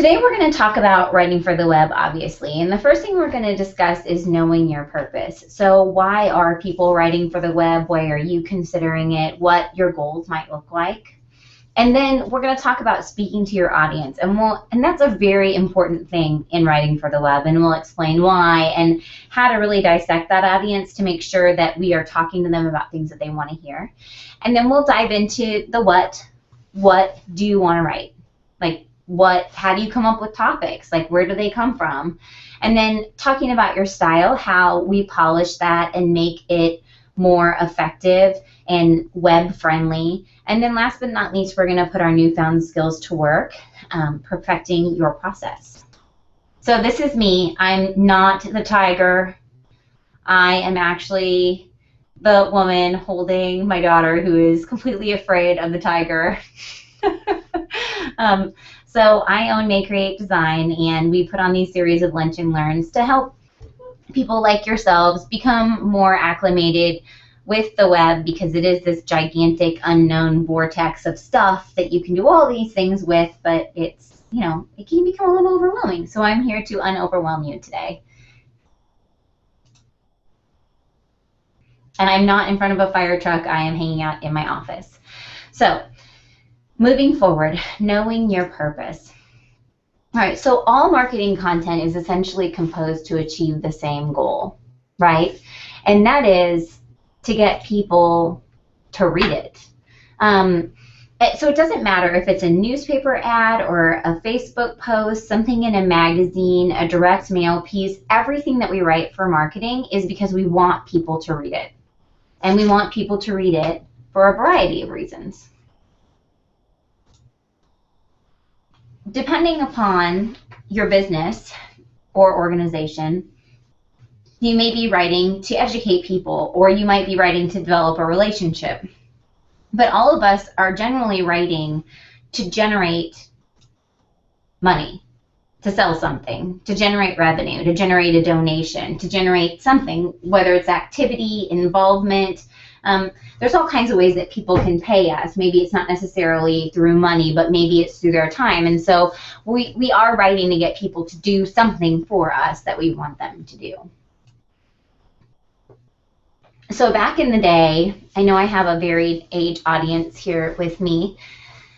Today we're going to talk about writing for the web, obviously, and the first thing we're going to discuss is knowing your purpose. So why are people writing for the web? Why are you considering it? What your goals might look like? And then we're going to talk about speaking to your audience, and that's a very important thing in writing for the web, and we'll explain why and how to really dissect that audience to make sure that we are talking to them about things that they want to hear. And then we'll dive into the what. What do you want to write? Like, how do you come up with topics? Like, where do they come from? And then talking about your style, how we polish that and make it more effective and web friendly. And then last but not least, we're going to put our newfound skills to work, perfecting your process. So this is me. I'm not the tiger. I am actually the woman holding my daughter who is completely afraid of the tiger. So I own May Create Design, and we put on these series of lunch and learns to help people like yourselves become more acclimated with the web, because it is this gigantic unknown vortex of stuff that you can do all these things with, but it's, it can become a little overwhelming. So I'm here to unoverwhelm you today. And I'm not in front of a fire truck. I am hanging out in my office. So moving forward, knowing your purpose. All right, so all marketing content is essentially composed to achieve the same goal, right? And that is to get people to read it. So it doesn't matter if it's a newspaper ad or a Facebook post, something in a magazine, a direct mail piece. Everything that we write for marketing is because we want people to read it. And we want people to read it for a variety of reasons. Depending upon your business or organization, you may be writing to educate people, or you might be writing to develop a relationship. But all of us are generally writing to generate money, to sell something, to generate revenue, to generate a donation, to generate something, whether it's activity, involvement. There's all kinds of ways that people can pay us. Maybe it's not necessarily through money, but maybe it's through their time. And so we are writing to get people to do something for us that we want them to do. So back in the day, I know I have a varied age audience here with me.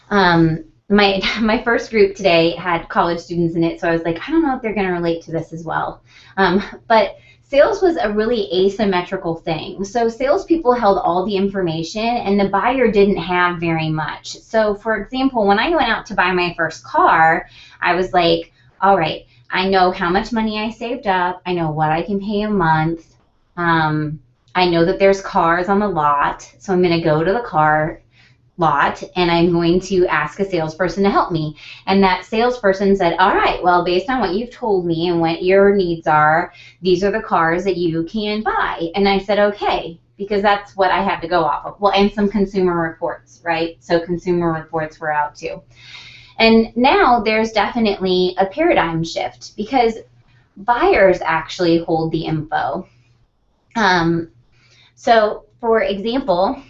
My first group today had college students in it, so I was like, I don't know if they're going to relate to this as well. But sales was a really asymmetrical thing. So salespeople held all the information, and the buyer didn't have very much. So for example, when I went out to buy my first car, I was like, all right, I know how much money I saved up. I know what I can pay a month. I know that there's cars on the lot, so I'm going to go to the car lot and I'm going to ask a salesperson to help me. And that salesperson said, all right, well, based on what you've told me and what your needs are, these are the cars that you can buy. And I said, okay, because that's what I had to go off of. Well, and some consumer reports, right? So consumer reports were out too. And now there's definitely a paradigm shift because buyers actually hold the info. So for example,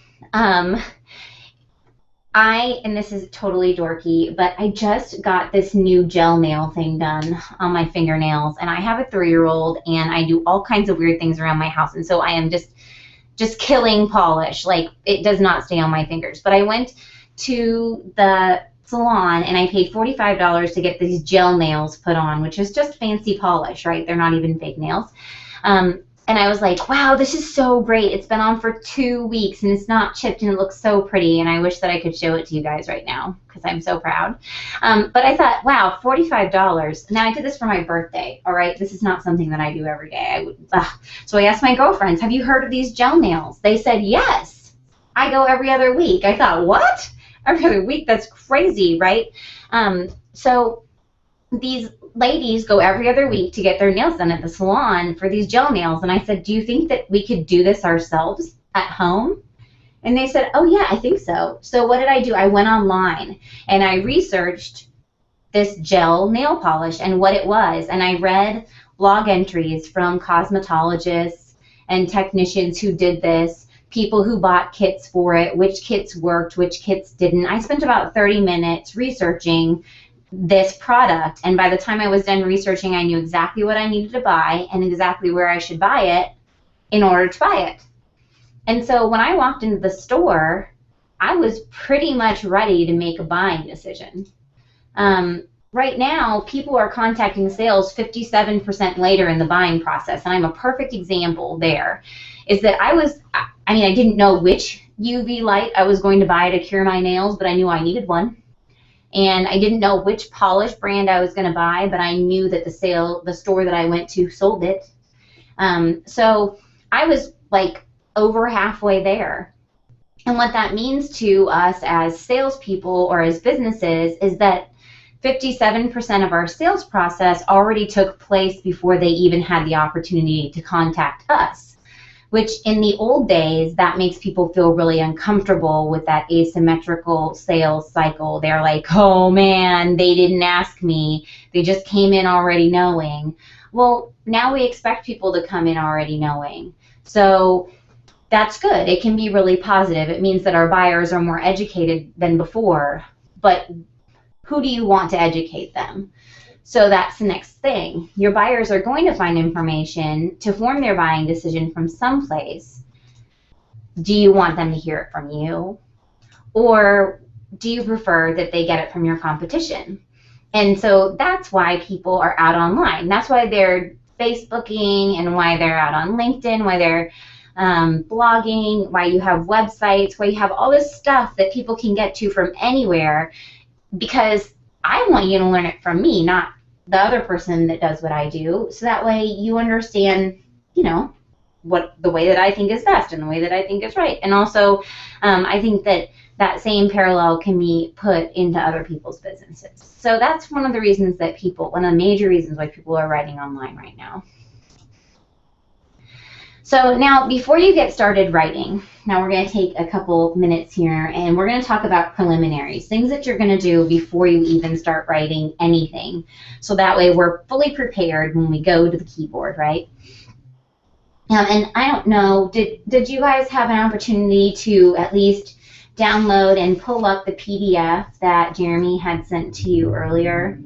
and this is totally dorky, but I just got this new gel nail thing done on my fingernails, and I have a 3-year-old, and I do all kinds of weird things around my house, and so I am just killing polish. Like, it does not stay on my fingers. But I went to the salon, and I paid $45 to get these gel nails put on, which is just fancy polish, right? They're not even fake nails. And I was like, wow, this is so great. It's been on for 2 weeks, and it's not chipped, and it looks so pretty, and I wish that I could show it to you guys right now because I'm so proud. But I thought, wow, $45. Now, I did this for my birthday, all right? This is not something that I do every day. So I asked my girlfriends, have you heard of these gel nails? They said, yes. I go every other week. I thought, what? Every other week? That's crazy, right? So these ladies go every other week to get their nails done at the salon for these gel nails. And I said, do you think that we could do this ourselves at home? And they said, oh yeah, I think so. So what did I do? I went online and I researched this gel nail polish and what it was. And I read blog entries from cosmetologists and technicians who did this, people who bought kits for it, which kits worked, which kits didn't. I spent about 30 minutes researching this product, and by the time I was done researching, I knew exactly what I needed to buy and exactly where I should buy it in order to buy it. And so when I walked into the store, I was pretty much ready to make a buying decision. Right now, people are contacting sales 57% later in the buying process, and I'm a perfect example there. Is that I didn't know which UV light I was going to buy to cure my nails, but I knew I needed one. And I didn't know which polish brand I was going to buy, but I knew that the store that I went to sold it. So I was like over halfway there. And what that means to us as salespeople or as businesses is that 57% of our sales process already took place before they even had the opportunity to contact us, which in the old days, that makes people feel really uncomfortable with that asymmetrical sales cycle. They're like, oh man, they didn't ask me. They just came in already knowing. Well, now we expect people to come in already knowing. So that's good. It can be really positive. It means that our buyers are more educated than before. But who do you want to educate them? So that's the next thing. Your buyers are going to find information to form their buying decision from someplace. Do you want them to hear it from you? Or do you prefer that they get it from your competition? And so that's why people are out online. That's why they're Facebooking and why they're out on LinkedIn, why they're blogging, why you have websites, why you have all this stuff that people can get to from anywhere, because I want you to learn it from me, not the other person that does what I do, so that way you understand, what the way that I think is best and the way that I think is right. And also, I think that same parallel can be put into other people's businesses. So that's one of the major reasons why people are writing online right now. So now, before you get started writing, now we're going to take a couple minutes here and we're going to talk about preliminaries, things that you're going to do before you even start writing anything. So that way we're fully prepared when we go to the keyboard, right? And I don't know, did you guys have an opportunity to at least download and pull up the PDF that Jeremy had sent to you earlier?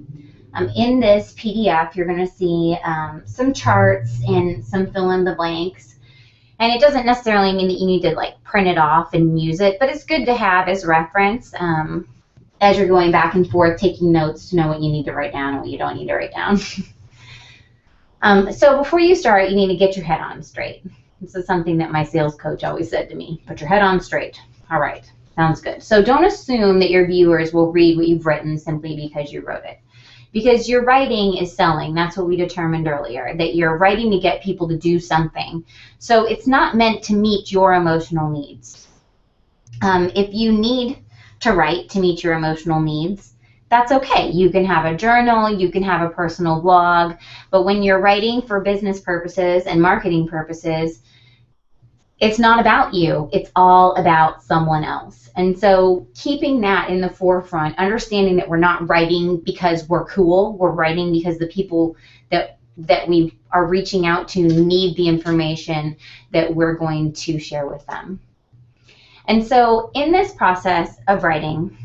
In this PDF, you're going to see some charts and some fill in the blanks. And it doesn't necessarily mean that you need to print it off and use it, but it's good to have as reference as you're going back and forth taking notes to know what you need to write down and what you don't need to write down. So before you start, you need to get your head on straight. This is something that my sales coach always said to me. Put your head on straight. All right, sounds good. So don't assume that your viewers will read what you've written simply because you wrote it. Because your writing is selling. That's what we determined earlier, that you're writing to get people to do something. So it's not meant to meet your emotional needs. If you need to write to meet your emotional needs, that's okay. You can have a journal, you can have a personal blog, but when you're writing for business purposes and marketing purposes, it's not about you. It's all about someone else. And so keeping that in the forefront, understanding that we're not writing because we're cool, we're writing because the people that we are reaching out to need the information that we're going to share with them. And so in this process of writing,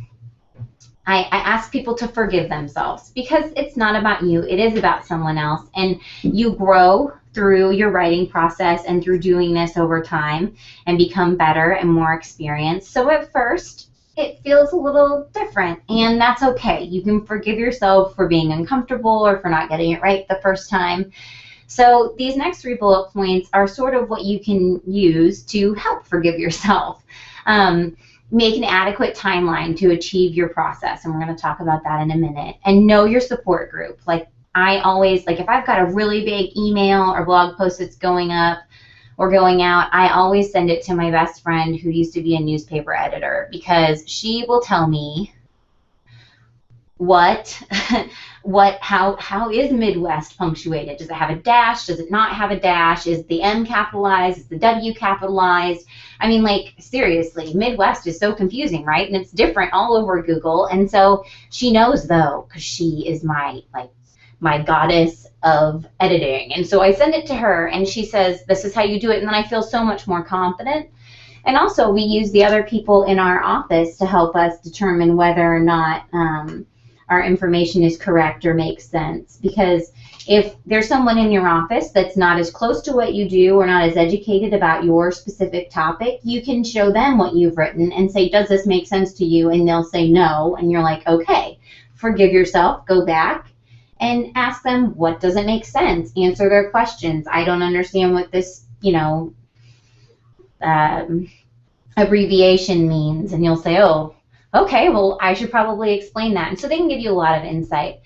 I ask people to forgive themselves because it's not about you, it is about someone else. And you grow through your writing process and through doing this over time and become better and more experienced. So at first, it feels a little different, and that's okay. You can forgive yourself for being uncomfortable or for not getting it right the first time. So these next 3 bullet points are sort of what you can use to help forgive yourself. Make an adequate timeline to achieve your process, and we're going to talk about that in a minute. And know your support group. I always, if I've got a really big email or blog post that's going up or going out, I always send it to my best friend who used to be a newspaper editor, because she will tell me how is Midwest punctuated? Does it have a dash? Does it not have a dash? Is the M capitalized? Is the W capitalized? I mean, seriously, Midwest is so confusing, right? And it's different all over Google. And so she knows, though, because she is my goddess of editing. And so I send it to her, and she says, this is how you do it. And then I feel so much more confident. And also, we use the other people in our office to help us determine whether or not our information is correct or makes sense. Because if there's someone in your office that's not as close to what you do or not as educated about your specific topic, you can show them what you've written and say, does this make sense to you? And they'll say no, and you're like, okay, forgive yourself, go back and ask them, what doesn't make sense? Answer their questions. I don't understand what this, abbreviation means. And you'll say, oh, okay, well, I should probably explain that. And so they can give you a lot of insight.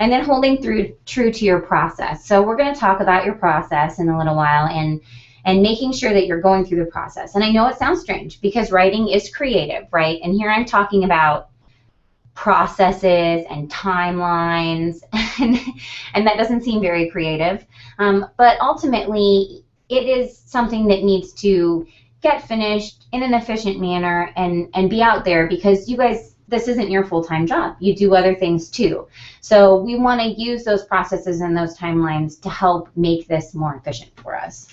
And then holding true to your process. So we're going to talk about your process in a little while and making sure that you're going through the process. And I know it sounds strange because writing is creative, right? And here I'm talking about processes and timelines, and that doesn't seem very creative. But ultimately, it is something that needs to get finished in an efficient manner and be out there, because you guys, this isn't your full-time job. You do other things too. So we want to use those processes and those timelines to help make this more efficient for us.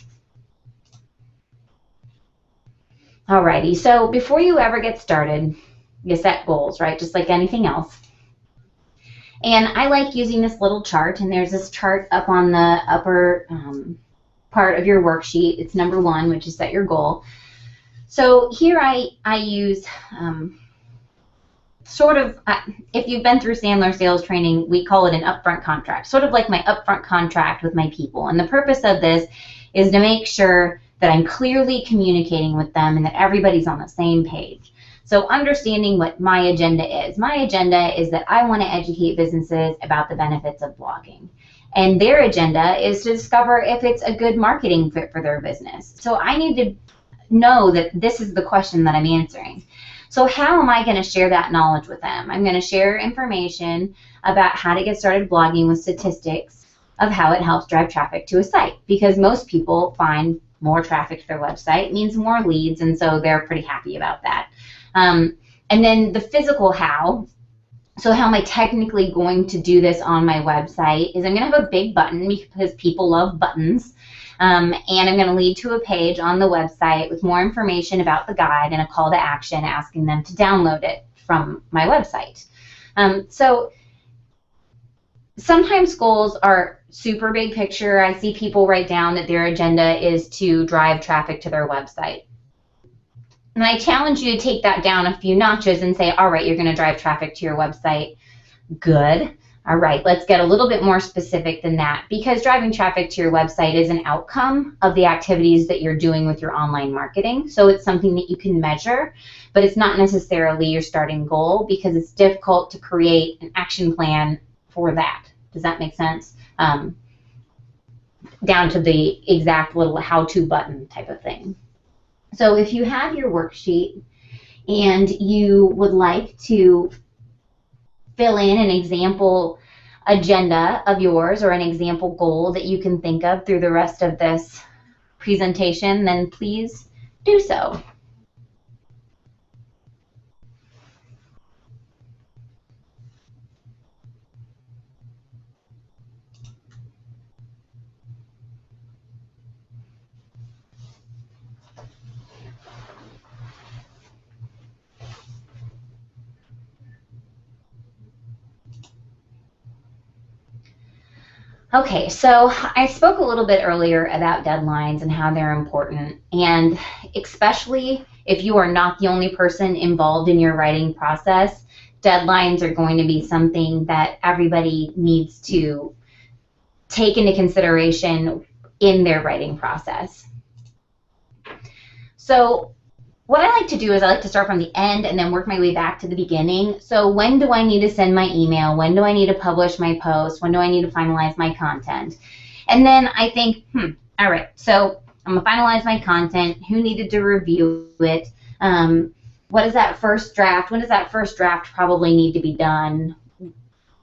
Alrighty, so before you ever get started, you set goals, right? Just like anything else. And I like using this little chart, and there's this chart up on the upper part of your worksheet. It's number 1, which is set your goal. So here I use if you've been through Sandler sales training, we call it an upfront contract, sort of like my upfront contract with my people. And the purpose of this is to make sure that I'm clearly communicating with them and that everybody's on the same page. So understanding what my agenda is. My agenda is that I want to educate businesses about the benefits of blogging. And their agenda is to discover if it's a good marketing fit for their business. So I need to know that this is the question that I'm answering. So how am I going to share that knowledge with them? I'm going to share information about how to get started blogging with statistics of how it helps drive traffic to a site, because most people find more traffic to their website means more leads, and so they're pretty happy about that. And then the physical how. So how am I technically going to do this on my website is I'm going to have a big button because people love buttons. And I'm going to lead to a page on the website with more information about the guide and a call to action asking them to download it from my website. So sometimes goals are super big picture. I see people write down that their agenda is to drive traffic to their website. And I challenge you to take that down a few notches and say, all right, you're going to drive traffic to your website. Good. All right, let's get a little bit more specific than that, because driving traffic to your website is an outcome of the activities that you're doing with your online marketing. So it's something that you can measure, but it's not necessarily your starting goal because it's difficult to create an action plan for that. Does that make sense? Down to the exact little how-to button type of thing. So if you have your worksheet and you would like to fill in an example agenda of yours or an example goal that you can think of through the rest of this presentation, then please do so. Okay, so I spoke a little bit earlier about deadlines and how they're important, and especially if you are not the only person involved in your writing process, deadlines are going to be something that everybody needs to take into consideration in their writing process. So what I like to do is I like to start from the end and then work my way back to the beginning. So when do I need to send my email? When do I need to publish my post? When do I need to finalize my content? And then I think, all right, so I'm going to finalize my content. Who needed to review it? What is that first draft? When does that first draft probably need to be done?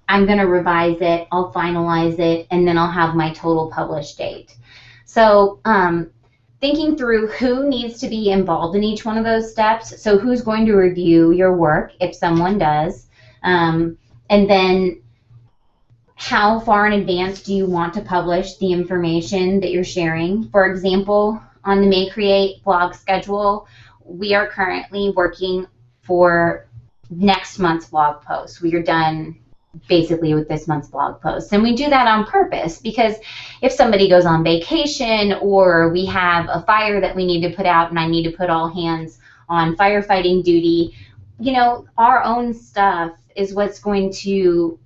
I'm going to revise it. I'll finalize it, and then I'll have my total published date. So thinking through who needs to be involved in each one of those steps. So who's going to review your work if someone does, and then how far in advance do you want to publish the information that you're sharing? For example, on the May Create blog schedule, we are currently working for next month's blog post. We are done basically with this month's blog post. And we do that on purpose because if somebody goes on vacation or we have a fire that we need to put out and I need to put all hands on firefighting duty, you know, our own stuff is what's going to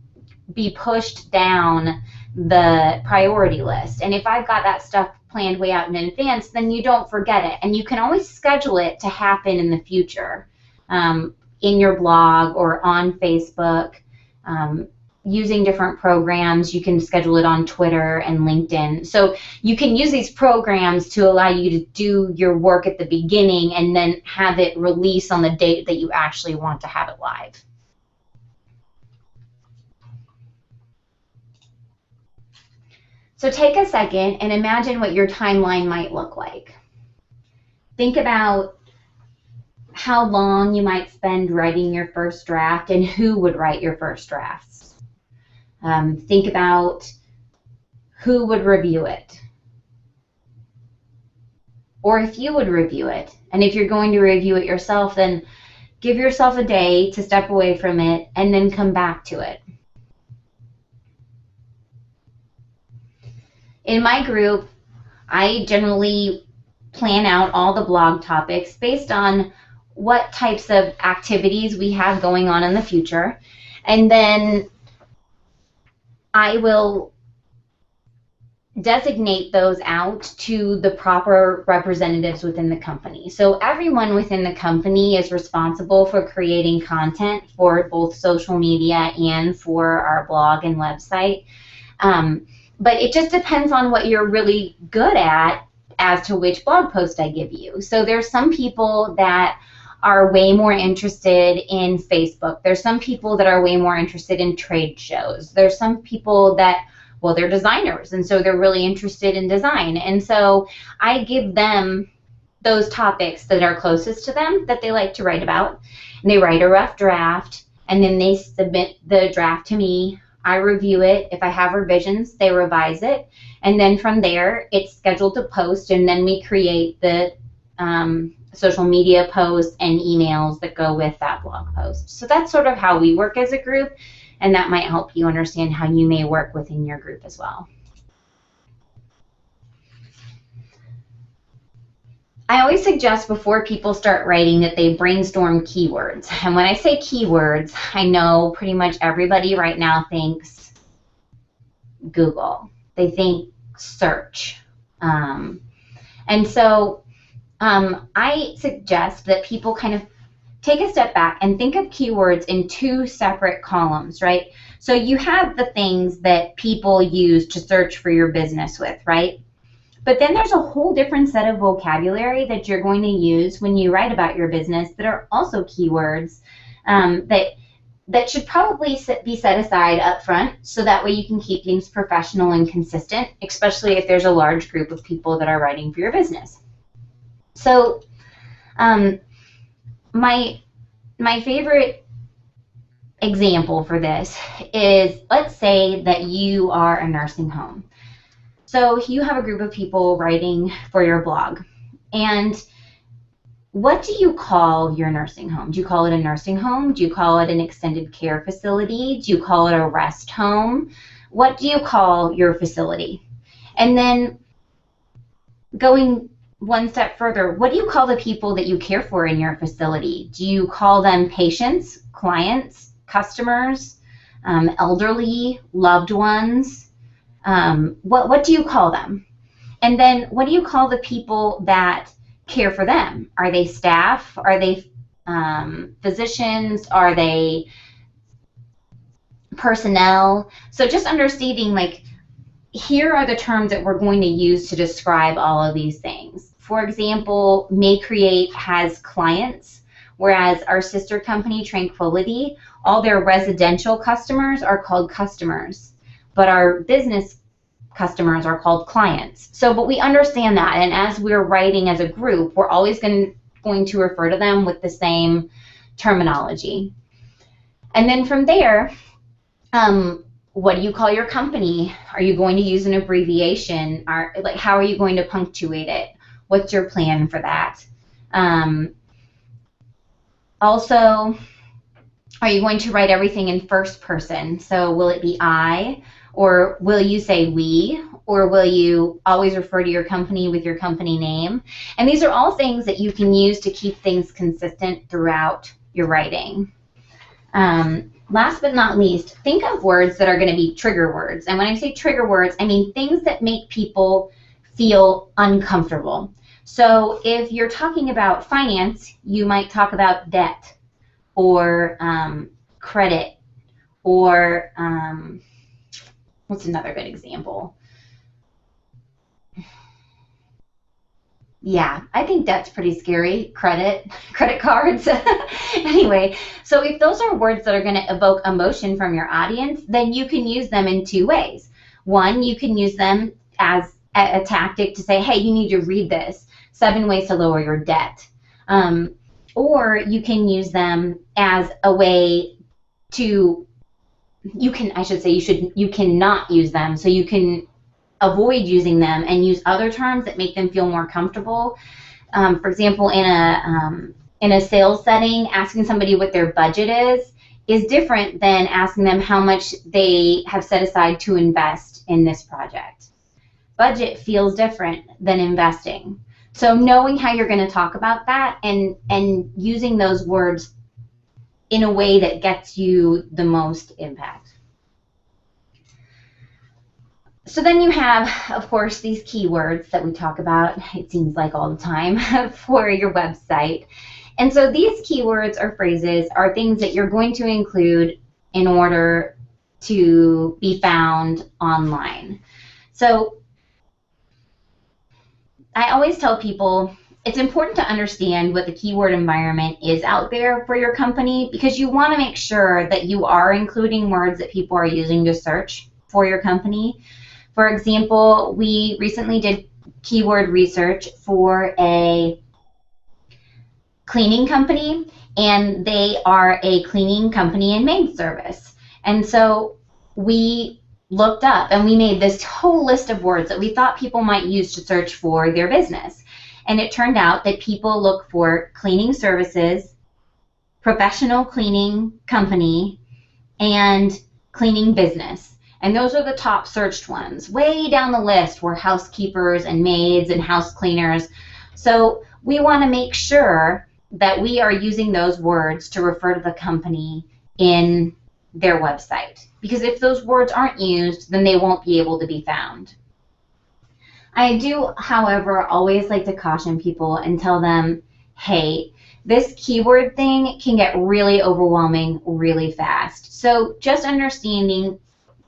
be pushed down the priority list. And if I've got that stuff planned way out in advance, then you don't forget it. And you can always schedule it to happen in the future in your blog or on Facebook. Using different programs, you can schedule it on Twitter and LinkedIn. So you can use these programs to allow you to do your work at the beginning and then have it release on the date that you actually want to have it live. So take a second and imagine what your timeline might look like. Think about how long you might spend writing your first draft and who would write your first drafts. Think about who would review it, or if you would review it. And if you're going to review it yourself, then give yourself a day to step away from it and then come back to it. In my group, I generally plan out all the blog topics based on what types of activities we have going on in the future, and then I will designate those out to the proper representatives within the company. So everyone within the company is responsible for creating content for both social media and for our blog and website. But it just depends on what you're really good at as to which blog post I give you. So there's some people that are way more interested in Facebook. There's some people that are way more interested in trade shows. There's some people that, well, they're designers, and so they're really interested in design. And so I give them those topics that are closest to them that they like to write about. And they write a rough draft, and then they submit the draft to me. I review it. If I have revisions, they revise it. And then from there, it's scheduled to post, and then we create the social media posts and emails that go with that blog post. So that's sort of how we work as a group, and that might help you understand how you may work within your group as well. I always suggest before people start writing that they brainstorm keywords. And when I say keywords, I know pretty much everybody right now thinks Google. They think search. And so I suggest that people kind of take a step back and think of keywords in two separate columns, right? So you have the things that people use to search for your business with, right? But then there's a whole different set of vocabulary that you're going to use when you write about your business that are also keywords that should probably be set aside up front, so that way you can keep things professional and consistent, especially if there's a large group of people that are writing for your business. So my favorite example for this is, let's say that you are a nursing home. So you have a group of people writing for your blog. And what do you call your nursing home? Do you call it a nursing home? Do you call it an extended care facility? Do you call it a rest home? What do you call your facility? And then going one step further, what do you call the people that you care for in your facility? Do you call them patients, clients, customers, elderly, loved ones? What do you call them? And then what do you call the people that care for them? Are they staff? Are they physicians? Are they personnel? So just understanding, like, here are the terms that we're going to use to describe all of these things. For example, MayCreate has clients, whereas our sister company, Tranquility, all their residential customers are called customers, but our business customers are called clients. So, but we understand that, and as we're writing as a group, we're always going to refer to them with the same terminology. And then from there, what do you call your company? Are you going to use an abbreviation? How are you going to punctuate it? What's your plan for that? Also, Are you going to write everything in first person? So will it be I, or will you say we, or will you always refer to your company with your company name? And these are all things that you can use to keep things consistent throughout your writing. Last but not least, think of words that are going to be trigger words. And when I say trigger words, I mean things that make people feel uncomfortable. So if you're talking about finance, you might talk about debt or credit or what's another good example? Yeah, I think debt's pretty scary. Credit cards. Anyway, so if those are words that are going to evoke emotion from your audience, then you can use them in two ways. One, you can use them as a tactic to say, hey, you need to read this, 7 ways to lower your debt. Or you can use them as a way to, you cannot use them, so you can avoid using them and use other terms that make them feel more comfortable. For example, in a sales setting, asking somebody what their budget is different than asking them how much they have set aside to invest in this project. Budget feels different than investing. So knowing how you're going to talk about that and using those words in a way that gets you the most impact. So then you have, of course, these keywords that we talk about, it seems like all the time, for your website. And so these keywords or phrases are things that you're going to include in order to be found online. So I always tell people it's important to understand what the keyword environment is out there for your company, because you want to make sure that you are including words that people are using to search for your company. For example, we recently did keyword research for a cleaning company, and they are a cleaning company and maid service. And so we looked up and we made this whole list of words that we thought people might use to search for their business. And it turned out that people look for cleaning services, professional cleaning company, and cleaning business. And those are the top searched ones. Way down the list were housekeepers and maids and house cleaners. So we want to make sure that we are using those words to refer to the company in their website. Because if those words aren't used, then they won't be able to be found. I do, however, always like to caution people and tell them, hey, this keyword thing can get really overwhelming really fast. So just understanding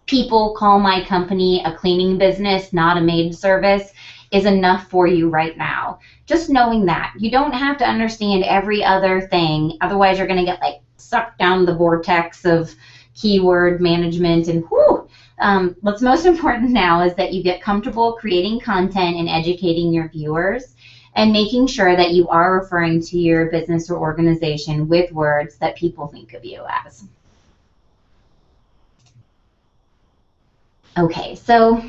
people call my company a cleaning business, not a maid service, is enough for you right now. Just knowing that. You don't have to understand every other thing, otherwise you're going to get like sucked down the vortex of keyword management and whoo. What's most important now is that you get comfortable creating content and educating your viewers and making sure that you are referring to your business or organization with words that people think of you as. Okay, so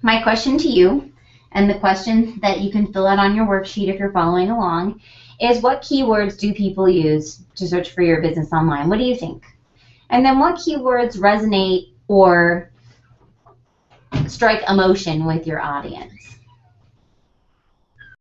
my question to you, and the question that you can fill out on your worksheet if you're following along, is what keywords do people use to search for your business online? What do you think? And then what keywords resonate or strike emotion with your audience?